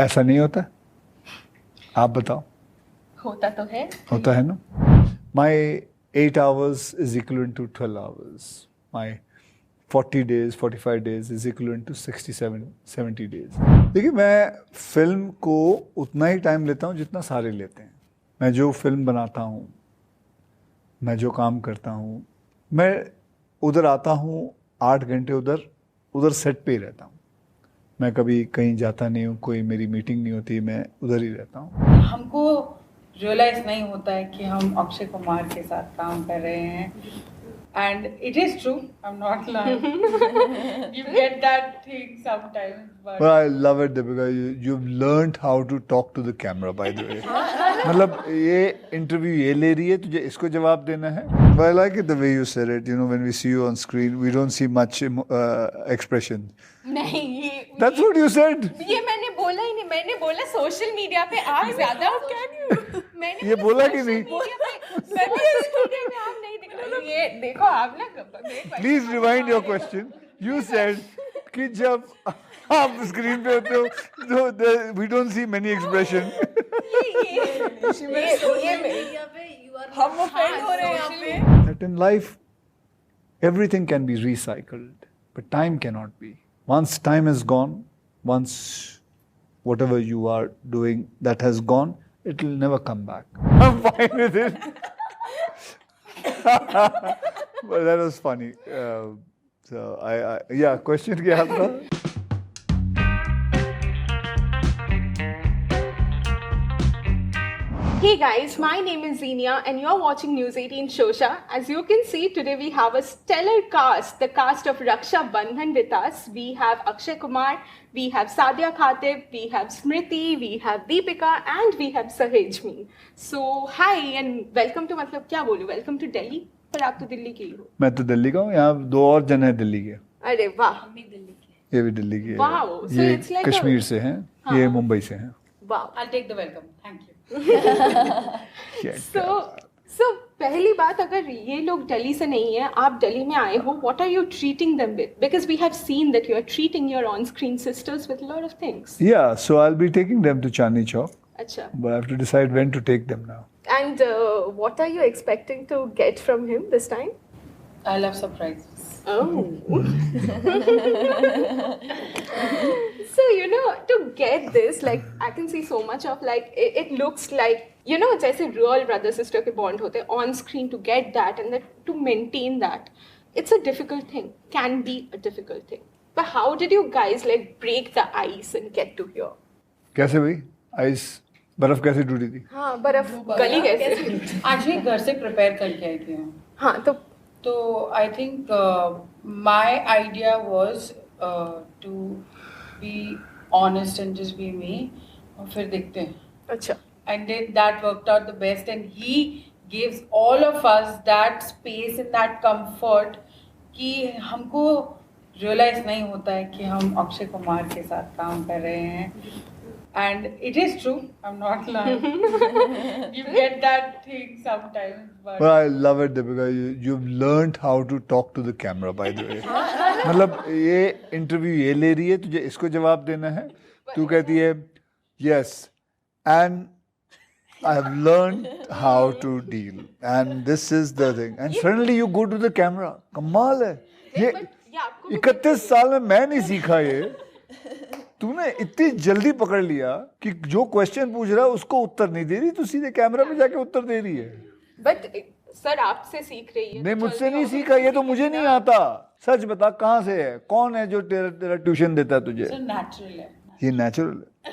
ऐसा नहीं होता, आप बताओ। होता तो है, होता है ना। My 8 hours is equivalent to 12 hours. My 40 days, 45 days is equivalent to 67, 70 days. देखिए, मैं फिल्म को उतना ही टाइम लेता हूँ जितना सारे लेते हैं। मैं जो फिल्म बनाता हूँ, मैं जो काम करता हूँ, मैं उधर आता हूँ 8 घंटे उधर सेट पे ही रहता हूँ। मैं कभी कहीं जाता नहीं हूँ, कोई मेरी मीटिंग नहीं होती, मैं उधर ही रहता हूँ। हमको रियलाइज नहीं होता है कि हम अक्षय कुमार के साथ काम कर रहे हैं। And it is true, I'm not lying. You get that thing sometimes, but I love it, Deepika. You've learned how to talk to the camera, by the way. मतलब ये इंटरव्यू ये ले रही है, तुझे इसको जवाब देना है. But I like it the way you said it. You know, when we see you on screen, we don't see much expression. नहीं That's what you said. ये मैंने बोला ही नहीं, मैंने बोला सोशल मीडिया पे आप ज्यादा मैंने ये बोला कि नहीं? सोशल मीडिया में आप नहीं दिख रहे। ये देखो आप ना, Please rewind your question. You said कि जब आप स्क्रीन पे होते हो तो we don't see many expression. हम ऑफेंड हो रहे हैं यहाँ पे। That in life, everything can be recycled, but time cannot be. Once time is gone, once whatever you are doing that has gone, it will never come back. I'm fine with it. But that was funny. So yeah, question क्या आपका? Hey guys, my name is Zinia and you're watching News 18 Showsha. As you can see, today we have a stellar cast, the cast of Raksha Bandhan with us. We have Akshay Kumar, we have Sadia Khateeb, we have Smrithi, we have Deepika and we have Sahejmeen. So hi and welcome to मतलब क्या बोलूँ, welcome to Delhi. पर आप तो दिल्ली के ही हो। मैं तो दिल्ली का हूँ, यहाँ 2 और जन हैं दिल्ली के। अरे वाह, हम भी दिल्ली के। ये भी दिल्ली के। Wow, so ये it's like कश्मीर से हैं, ये मुंबई से हैं। Wow, I'll take the welcome. Thank you. So पहली बात, अगर ये लोग दिल्ली से नहीं है, आप दिल्ली में आए हो, what are you treating them with? Because we have seen that you are treating your on-screen sisters with a lot of things. Yeah, so I'll be taking them to Chandni Chowk. अच्छा. But I have to decide when to take them now. And what are you expecting to get from him this time? I love surprises. Oh. So, you know, to get this, like, I can see so much of, like, it looks like, you know, जैसे real brother-sister के bond होते हैं, on screen, to get that and then to maintain that, it's a difficult thing, can be a difficult thing. But how did you guys, like, break the ice and get to here? कैसे भाई? Ice बर्फ कैसे टूटी थी? हाँ, बर्फ गली कैसे? Actually घर से prepare करके आई थी हम। हाँ, तो I think my idea was to be honest and just be me और फिर देखते हैं। अच्छा। And then that worked out the best and he gives all of us that space and that comfort कि हमको realize नहीं होता है कि हम अक्षय कुमार के साथ काम कर रहे हैं। And it is true, I'm not lying. You get that thing sometimes, but I love it, Deepika. You've learned how to talk to the camera, by the way. मतलब ये इंटरव्यू ये ले रही है, तुझे इसको जवाब देना है। तू कहती है yes, and I have learned how to deal, and this is the thing. And suddenly you go to the camera. कमाल है। ये 31 साल में मैं नहीं सीखा ये। तूने इतनी जल्दी पकड़ लिया कि जो क्वेश्चन पूछ रहा है उसको उत्तर नहीं दे रही, तू सीधे कैमरा में जाके उत्तर दे रही है। बट सर आपसे सीख रही है। नहीं, मुझसे नहीं सीखा, ये तो मुझे नहीं आता। सच बता, कहाँ से है, कौन है जो तेरा ट्यूशन देता है तुझे? नेचुरल है। ये नेचुरल है,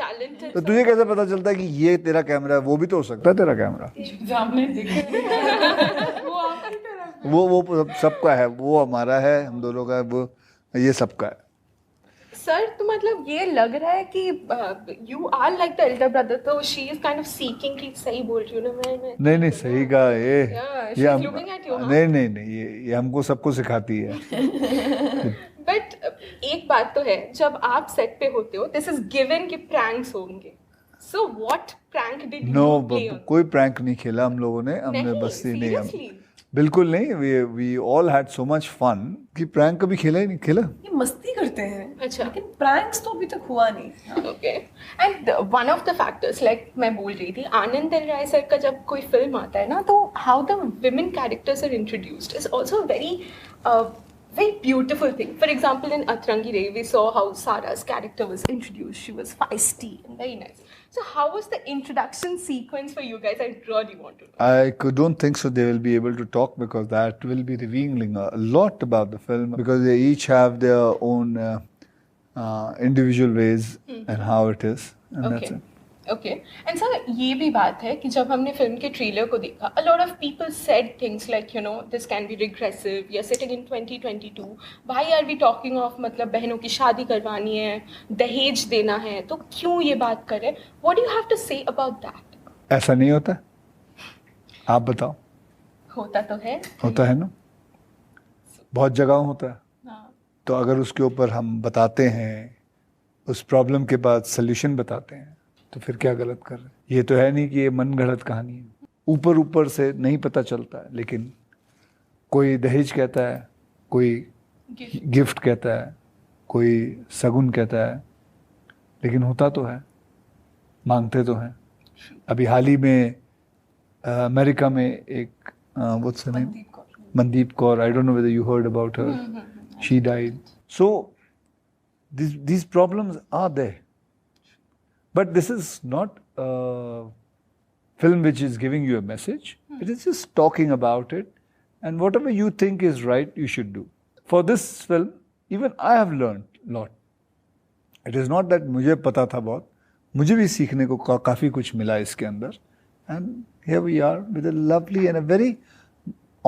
टैलेंटेड। तो तुझे कैसे पता चलता है कि ये तेरा कैमरा है? वो भी तो हो सकता है तेरा कैमरा। सामने दिखे वो सबका है, वो हमारा है, हम दोनों का है, वो ये सबका है। सर तो मतलब ये लग रहा है कि you are like the elder brother, तो she is kind of seeking कि सही बोल रही हूँ ना मैं? नहीं सही कहा ये। ये हम नहीं ये हमको सबको सिखाती है। बट एक बात तो है, जब आप सेट पे होते हो, दिस इज गिवन कि प्रैंक्स होंगे। So what prank did you play? कोई प्रैंक नहीं खेला हम लोगों ने, हमने बस नहीं, बिल्कुल नहीं, we all had so much fun कि प्रैंक कभी खेला ही नहीं. खेला ये मस्ती करते हैं, अच्छा. लेकिन प्रैंक्स तो अभी तक हुआ नहीं. Okay. And one of the factors, like मैं बोल रही थी, आनंद दिल राय सर का जब कोई फिल्म आता है ना, तो how the women characters are introduced is also a very beautiful thing. For example, in Atrangi Ray, we saw how Sara's character was introduced. She was feisty and very nice. So how was the introduction sequence for you guys? I really want to know. I don't think so they will be able to talk, because that will be revealing a lot about the film, because they each have their own individual ways and how it is, and that's it. Okay. And sir, ये भी बात है कि जब हमने film के trailer को देखा, a lot of people said things like, you know, this can be regressive. We are sitting in 2022. Why are we talking of मतलब बहनों की शादी करवानी है, दहेज देना है, तो क्यों ये बात कर रहे हैं? What do you have to say about that? ऐसा नहीं होता, आप बताओ. होता तो है. होता है ना, बहुत जगह होता है. हाँ. तो अगर उसके ऊपर हम बताते हैं, उस प्रॉब्लम के बाद सोल्यूशन बताते हैं, तो फिर क्या गलत कर रहे हैं? ये तो है नहीं कि ये मन गढ़ंत कहानी है. ऊपर ऊपर से नहीं पता चलता है, लेकिन कोई दहेज कहता है, कोई गिफ्ट कहता है, कोई सगुन कहता है, लेकिन होता तो है, मांगते तो हैं. अभी हाल ही में अमेरिका में एक what's her name, Mandeep Kaur, I don't know whether you heard about her, she died. So these problems are there. But this is not a film which is giving you a message. It is just talking about it. And whatever you think is right, you should do. For this film, even I have learned a lot. It is not that मुझे पता था बहुत. मुझे भी सीखने को काफ़ी कुछ मिला इसके अंदर. And here we are with a lovely and a very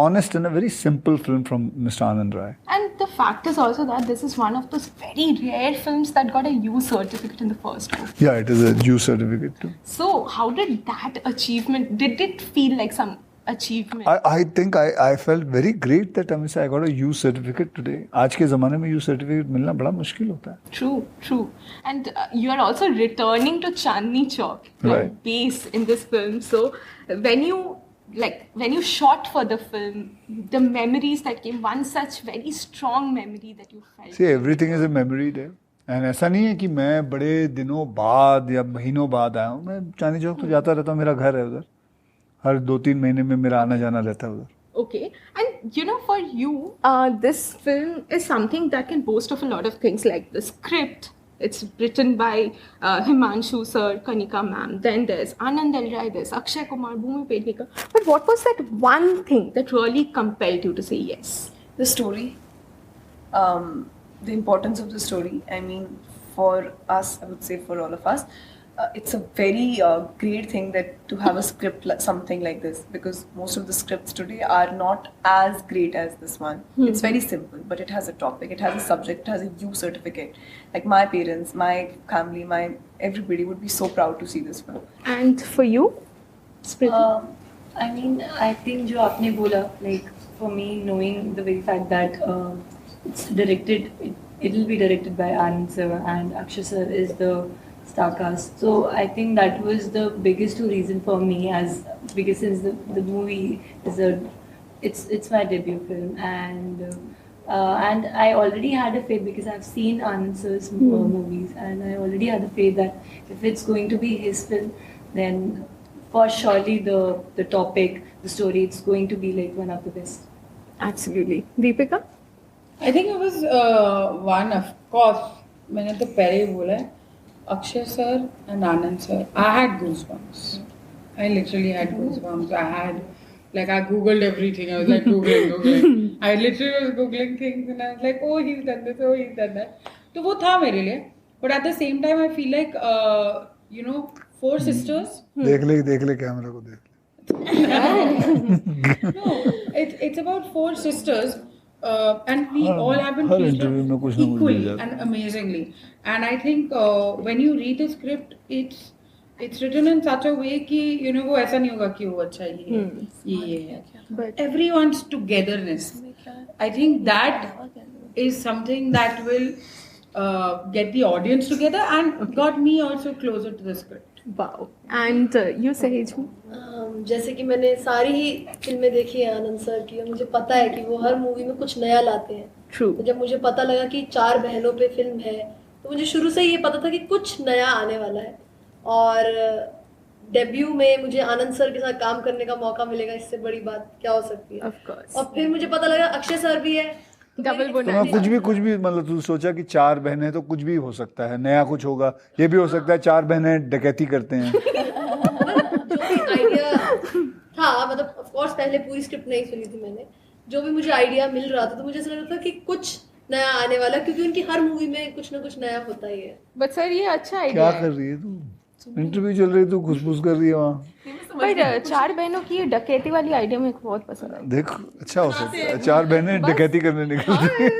honest and a very simple film from Mr. Anand Rai. And the fact is also that this is one of those very rare films that got a U certificate in the first go. Yeah, it is a U certificate too. So how did that achievement, did it feel like some achievement? I think I felt very great that I got a U certificate today. आज के ज़माने में U certificate मिलना बड़ा मुश्किल होता है. True. And you are also returning to Chandni Chowk, your Right. base in this film. So when you shot for the film, the memories that came, one such very strong memory that you felt. See, everything is a memory there. And ऐसा नहीं है कि मैं बड़े दिनों बाद या महीनों बाद आया हूँ. मैं चांदनी चौक तो जाता रहता हूँ, मेरा घर है उधर. हर 2-3 महीने में मेरा आना जाना रहता है उधर. Okay, and you know, for you, this film is something that can boast of a lot of things, like the script. It's written by Himanshu sir, Kanika ma'am. Then there's Anand Dil Rai, there's Akshay Kumar, Bhumi Pednekar. But what was that one thing that really compelled you to say yes? The story, the importance of the story. I mean, for us, I would say for all of us, it's a very great thing that to have a script something like this, because most of the scripts today are not as great as this one. It's very simple, but it has a topic, it has a subject, it has a U certificate. Like my parents, my family, everybody would be so proud to see this film. And for you, Smrithi? I mean, I think जो आपने बोला, like for me, knowing the very fact that it's directed, it will be directed by Anand sir and Akshay sir is the star cast. So I think that was the biggest reason for me, because since the movie is it's my debut film, and I already had a faith, because I've seen Anand sir's movies, and I already had a faith that if it's going to be his film, then for surely the topic, the story, it's going to be like one of the best. Absolutely. Deepika? I think it was one, of course, मैंने तो पहले ही बोला है, Akshay sir and Anand sir. I had goosebumps. I literally had goosebumps. I googled everything. I was like googling. I literally was googling things, and I was like, oh, he's done this, oh, he's done that. So वो था मेरे लिए. But at the same time, I feel like, you know, 4 sisters. देख ले camera को देख ले. No, it's about 4 sisters. And we all have been treated equally and amazingly. And I think when you read the script, it's written in such a way कि you know वो ऐसा नहीं होगा कि वो अच्छा ये है. But everyone's togetherness, I think that is something that will get the audience together and got me also closer to the script. Wow. And you, Sahejmeen? जैसे कि मैंने सारी ही फिल्में देखी हैं आनंद सर की और मुझे पता है कि वो हर मूवी में कुछ नया लाते हैं. True. तो जब मुझे पता लगा कि 4 बहनों पे फिल्म है तो मुझे शुरू से ये पता था कि कुछ नया आने वाला है. और डेब्यू में मुझे आनंद सर के साथ काम करने का मौका मिलेगा, इससे बड़ी बात क्या हो सकती है. Of course. और फिर मुझे पता लगा अक्षय सर भी है. Double तो bonus. कुछ भी मतलब तू सोचा कि 4 बहनें तो कुछ भी हो सकता है, नया कुछ होगा. ये भी हो सकता है 4 बहनें डकैती करते हैं. जो भी आइडिया था, मतलब ऑफ कोर्स पहले पूरी स्क्रिप्ट नहीं सुनी थी मैंने. जो भी मुझे आइडिया मिल रहा था तो मुझे ऐसा लग रहा था कि कुछ नया आने वाला, क्योंकि उनकी हर मूवी में कुछ ना कुछ नया होता ही है. But sir, ये अच्छा क्या idea कर है. रही है तू? इंटरव्यू चल रही है, तू घुस कर रही है वहाँ. पर 4 बहनों की ये डकैती वाली आइडिया मेरे को बहुत पसंद है. देख, अच्छा हो सकता है 4 बहनें डकैती करने निकलती हैं.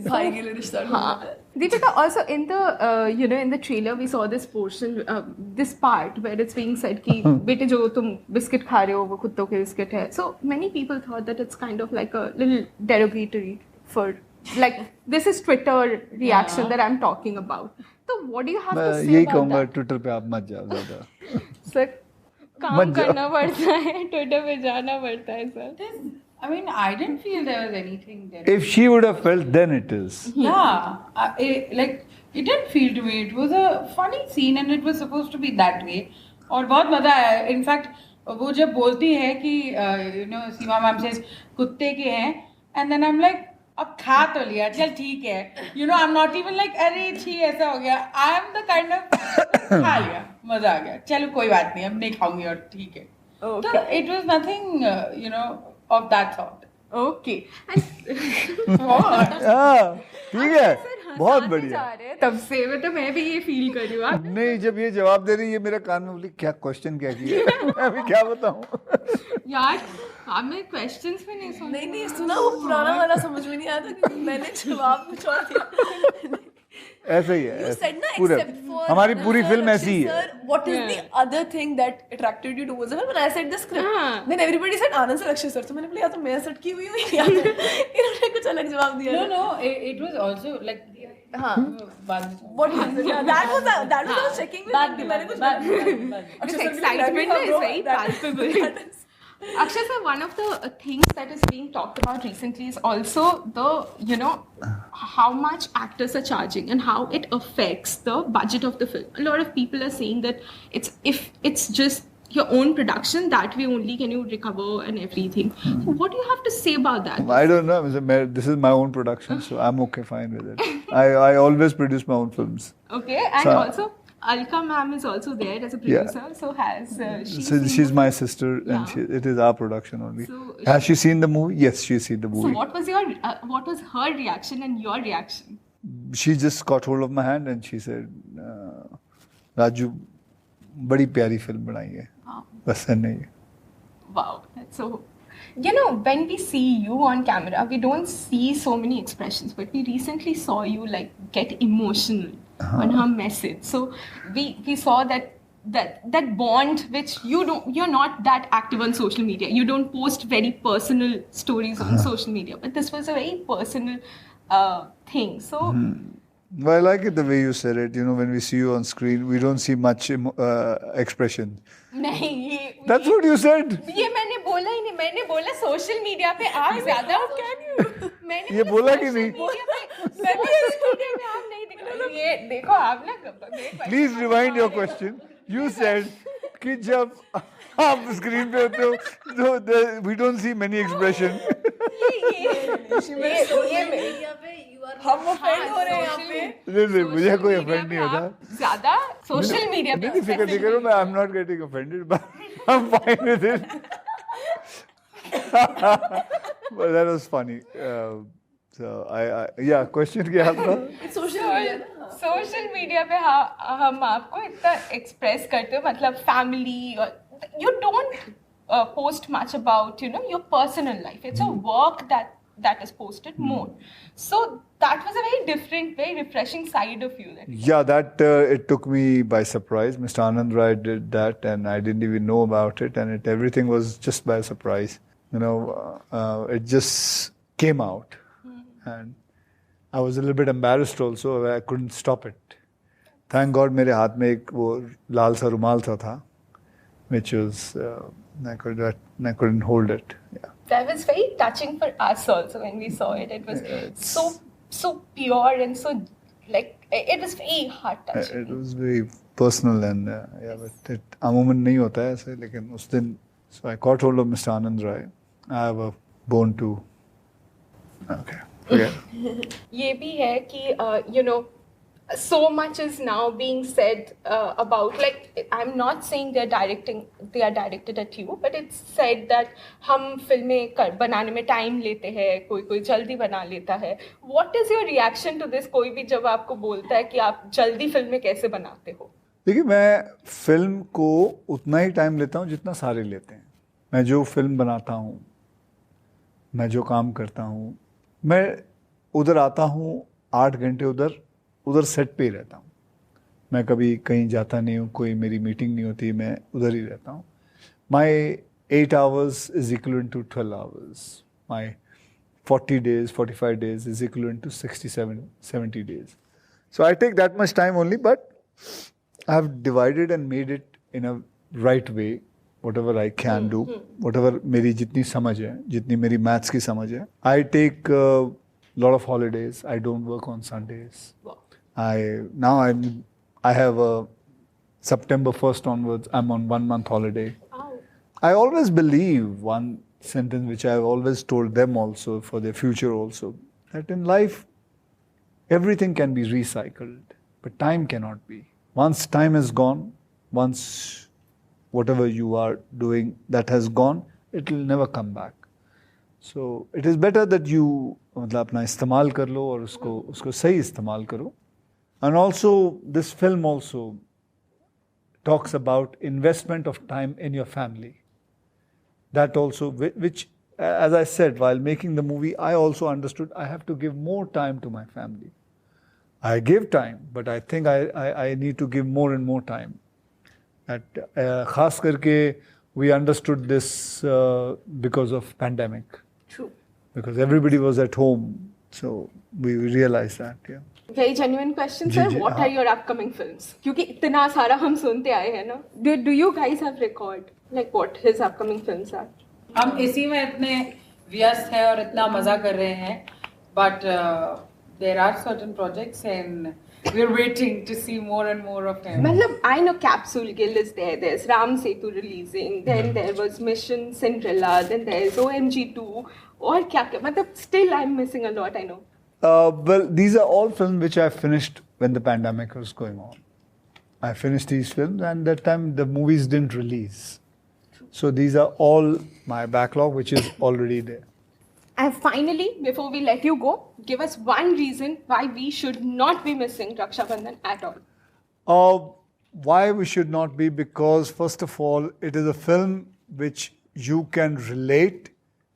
भाई के लिए रिश्ता ढूंढना है. Deepika, also in the in the trailer we saw this portion, this part where it's being said कि बेटे जो तुम बिस्किट खा रहे हो वो कुत्तों के बिस्किट है. So many people thought that it's kind of like a little derogatory for, like, this is Twitter reaction that I'm talking about. So what do you have to मैं say यही about कहूँगा, that? Twitter पे आप मत जाओ ज़्यादा. Sir, काम मत जाओ. करना पड़ता है, ट्विटर पे जाना पड़ता है sir. I mean, I didn't feel there was anything there. If she would have felt, then it is. Yeah, it didn't feel to me. It was a funny scene and it was supposed to be that way. और बहुत मजा आया. In fact, वो जब बोलती है कि सीमा ma'am से कुत्ते के हैं, and then I'm like, अब खा तो लिया, चल ठीक है. I'm not even like अरे छी ऐसा हो गया. I'm the kind of खा लिया, मजा आ गया, चलो कोई बात नहीं, अब नहीं खाऊंगी और ठीक है. So it was nothing, of that sort. Okay. And हाँ, ठीक है, बहुत बढ़िया. तब से मतलब मैं भी ये फील कर रही हूँ. नहीं, जब ये जवाब दे रही है मेरे कान में बोली क्या क्वेश्चन क्या किया. मैं अभी क्या बताऊँ. यार आपने क्वेश्चंस भी नहीं सुने. नहीं सुना, वो पुराना वाला समझ में नहीं आया था क्योंकि मैंने जवाब कुछ और दिया. ऐसा ही है. You said ना, पूरा except for हमारी पूरी Sir, फिल्म Akshay ऐसी ही है. Sir, what is the other thing that attracted you towards the film? When I said the script, हाँ. then everybody said आनंद सर, अक्षय सर. तो मैंने बोला या तो मैं सेट की हुई हूँ या इन्होंने कुछ अलग जवाब दिया. No, it was also like. हाँ. बाद- What happened? Yeah, that was I was checking with him. मैंने कुछ This excitement is very palpable. Akshay sir, one of the things that is being talked about recently is also the, how much actors are charging and how it affects the budget of the film. A lot of people are saying that if it's just your own production, that way only can you recover and everything. So what do you have to say about that? I don't know. This is my own production, so I'm okay, fine with it. I always produce my own films. Okay, and So- also Alka ma'am is also there as a producer. So has she? So seen she's the my movie? sister, and Yeah. it is our production only. So Has she seen the movie? Yes, she's seen the So movie. what was her reaction and your reaction? She just caught hold of my hand and she said, "Raju, बड़ी प्यारी film बनाई है." बस है नहीं. Wow, that's so. When we see you on camera, we don't see so many expressions, but we recently saw you like get emotional on her message. So we saw that bond which you're not that active on social media. You don't post very personal stories on social media, but this was a very personal thing. So Well, I like it the way you said it. When we see you on screen, we don't see much expression. नहीं That's what you said. ये मैंने बोला ही नहीं. मैंने बोला social media पे आप ज्यादा मैंने ये बोला कि नहीं? सोशल मीडिया पे आप नहीं दिख रहे. ये देखो आप ना. Please rewind your question. You said कि जब आप स्क्रीन पे होते हो तो we don't see many expression. हम offend हो रहे हैं यहाँ पे. नहीं, मुझे कोई offend नहीं होता. ज्यादा सोशल मीडिया पे नहीं, फिक्र नहीं करो. I'm not getting offended, but I'm fine with it. But that was funny. So question क्या था? सोशल मीडिया पे हम आपको इतना एक्सप्रेस करते हो, मतलब family, you don't post much about your personal life. It's a work that is posted more. So that was a very different, very refreshing side of you. Yeah, that it took me by surprise. Mr. Anand Rai did that, and I didn't even know about it, and everything was just by surprise. It just came out, and I was a little bit embarrassed also. I couldn't stop it. Thank God मेरे हाथ में एक वो लाल सा रुमाल सा था, which was I couldn't hold it. Yeah. That was very touching for us also when we saw it. It was so pure and so like it was very heart touching. It was very personal and yeah, but it अमूमन नहीं होता है ऐसे, लेकिन उस दिन so I caught hold of Mr. Anand Rai. I have a bone to. Okay. ये भी है कि so much is now being said about, like, I'm not saying they are directed at you, but it's said that हम फिल्में बनाने में time लेते हैं, कोई जल्दी बना लेता है. What is your reaction to this? कोई भी जब आपको बोलता है कि आप जल्दी फिल्में कैसे बनाते हो? देखिए, मैं फिल्म को उतना ही टाइम लेता हूँ जितना सारे लेते हैं. मैं जो फिल्म बनाता हूँ, मैं जो काम करता हूँ, मैं उधर आता हूँ 8 घंटे उधर सेट पे ही रहता हूँ. मैं कभी कहीं जाता नहीं हूँ, कोई मेरी मीटिंग नहीं होती, मैं उधर ही रहता हूँ. माई 8 hours is equivalent to 12 hours. My 40 days, 45 days is equivalent to 70 days. So I take that much time only, but I have divided and made it in a right way, whatever I can do, whatever मेरी जितनी समझ है, जितनी मेरी maths की समझ है. I take a lot of holidays. I don't work on Sundays. Wow. I have a September 1st onwards, I'm on 1 month holiday. Oh. I always believe one sentence which I've always told them also for their future also, that in life everything can be recycled, but time cannot be. Once time is gone, once whatever you are doing that has gone, it will never come back. So it is better that you मतलब अपना इस्तेमाल कर लो और उसको सही इस्तेमाल करो. And also this film also talks about investment of time in your family. That also, which as I said while making the movie, I also understood I have to give more time to my family. I give time, but I think I need to give more and more time. खास करके we understood this because of pandemic. True. Because everybody was at home, so we realized that. Yeah. Very genuine question, sir. What are your upcoming films? क्योंकि इतना सारा हम सुनते आए हैं ना. Do you guys have record like what his upcoming films are? हम इसी में इतने व्यस्त हैं और इतना मजा कर रहे हैं, but there are certain projects and we're waiting to see more and more of him. मतलब I know Capsule Gill is there. There's Ram Setu releasing. Then there was Mission Cinderella. Then there's OMG2. और क्या मतलब still I'm missing a lot. I know. Well, these are all films which I finished when the pandemic was going on. I finished these films, and that time the movies didn't release. So these are all my backlog, which is already there. And finally, before we let you go, give us one reason why we should not be missing Raksha Bandhan at all. Why we should not be? Because first of all, it is a film which you can relate.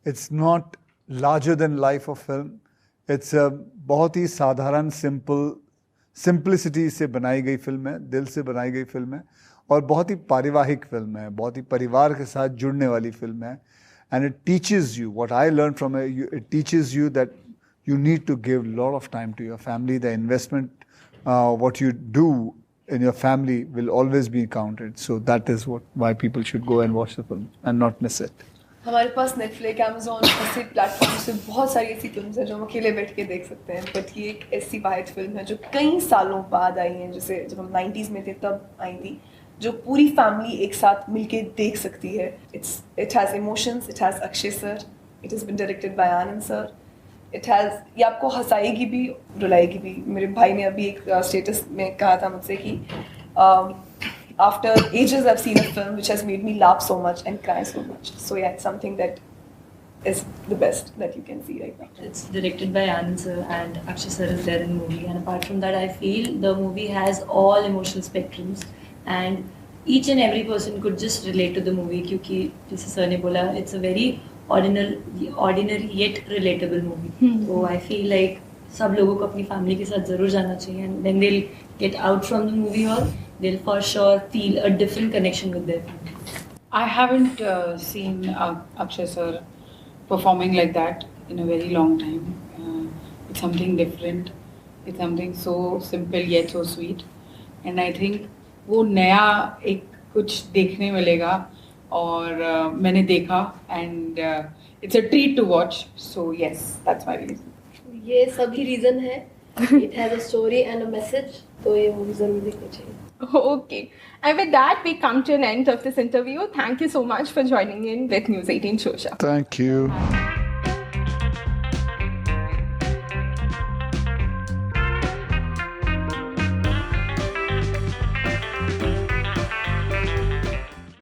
It's not larger than life of film. It's a बहुत ही साधारण simplicity से बनाई गई film है, दिल से बनाई गई फिल्म है, और बहुत ही पारिवारिक फिल्म है, बहुत ही परिवार के साथ जुड़ने वाली फिल्म है. And it teaches you, what I learned from it teaches you that you need to give a lot of time to your family. The investment, what you do in your family will always be counted. So that is why people should go and watch the film and not miss it. हमारे पास Netflix, Amazon ऐसे platform से बहुत सारी ऐसी films हैं जो हम अकेले बैठ के देख सकते हैं. बट ये एक ऐसी वाहिद फिल्म है जो कई सालों बाद आई है, जैसे जब हम 90s में थे तब आई थी, जो पूरी फैमिली एक साथ मिलके देख सकती है. It has emotions, it has Akshay sir, it has been directed by Anand sir, it has, ये आपको हंसाएगी भी रुलाएगी भी. मेरे भाई ने अभी एक स्टेटस में कहा था मुझसे कि after ages I've seen a film which has made me laugh so much and cry so much. So yeah, it's something that is the best that you can see right now. It's directed by Anand sir and Akshay sir is there in the movie, and apart from that I feel the movie has all emotional spectrums and each and every person could just relate to the movie क्योंकि जैसे sir ने बोला it's a very ordinary yet relatable movie. So I feel like सब लोगों को अपनी family के साथ ज़रूर जाना चाहिए, and when they'll get out from the movie hall, they'll for sure feel a different connection with their family. I haven't seen Akshay sir performing like that in a very long time. it's something different. It's something so simple yet so sweet. And I think वो नया एक कुछ देखने मिलेगा और मैंने देखा and it's a treat to watch. So yes, that's my reason. ये सभी रीजन है. It has a story and a message. तो ये मूवी जरूर देखनी चाहिए. Okay. And with that, we come to an end of this interview. Thank you so much for joining in with News 18 Showsha. Thank you.